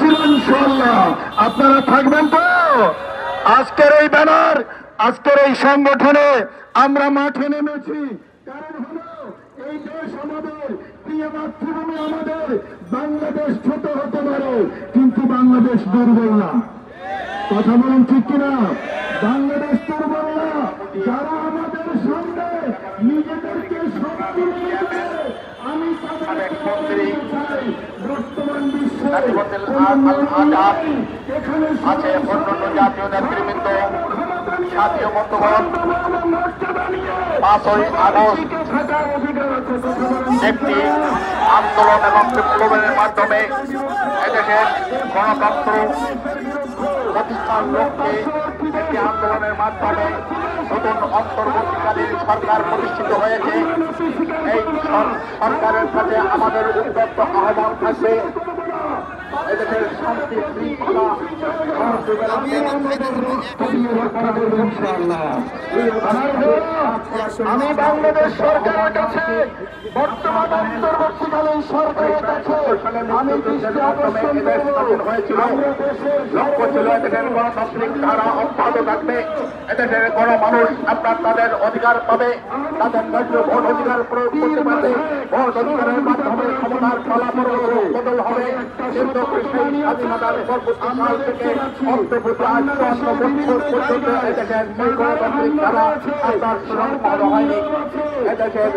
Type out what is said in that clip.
ছিল ইনশাআল্লাহ। আপনারা থাকবেন তো? আজকের এই ব্যানার, আজকের এই সংগঠনে আমরা মাঠে নেমেছি, কারণ হলো এই দেশ আমাদের, প্রিয় মাতৃভূমি আমাদের। বাংলাদেশ ছোট হতে পারে, কিন্তু বাংলাদেশ দুর্বল না। কথা বলুন ঠিক কিনা? বাংলাদেশ দুর্বল না। যারা আমাদের সামনে নিজেদেরকে আমি বর্তমান বিশ্বে আছে অন্যান্য জাতীয় নেতৃবৃন্দ, জাতীয় বন্ধুগণ, 5ই আগস্ট একটি আন্দোলন এবং বিপ্লবের মাধ্যমে এদেশের গণতন্ত্র প্রতিষ্ঠার লক্ষ্যে একটি আন্দোলনের মাধ্যমে নতুন অন্তর্বর্তীকালীন সরকার প্রতিষ্ঠিত হয়েছে। এই সরকারের কাছে আমাদের উদ্যত আহ্বান থাকবে এদেশের শান্তি শৃঙ্খলা আমি বাংলাদেশ সরকারের কাছে, বর্তমান অন্তর্বর্তীকালীন সরকারের কাছে আমি দৃষ্টি আকর্ষণ হয়েছিল। লক্ষ্য ছিল এদেশের গণতান্ত্রিক ধারা অব্যাহত থাকবে, এদেশের গণমানুষ আপনার তাদের অধিকার পাবে, তাদের ন্যায্য ভোট অধিকার প্রয়োগ করতে পারবে, ভোট অধিকারের মাধ্যমে ক্ষমতার ফলাফল বদল হবে। কিন্তু সেই স্বাধীনতার সর্বোচ্চ কাল থেকে অন্তর্ভুক্ত আজ 54 বছর পর্যন্ত এদেশের সেই গণতান্ত্রিক ধারা আপনার সুরক্ষিত হয়নি। এদেশের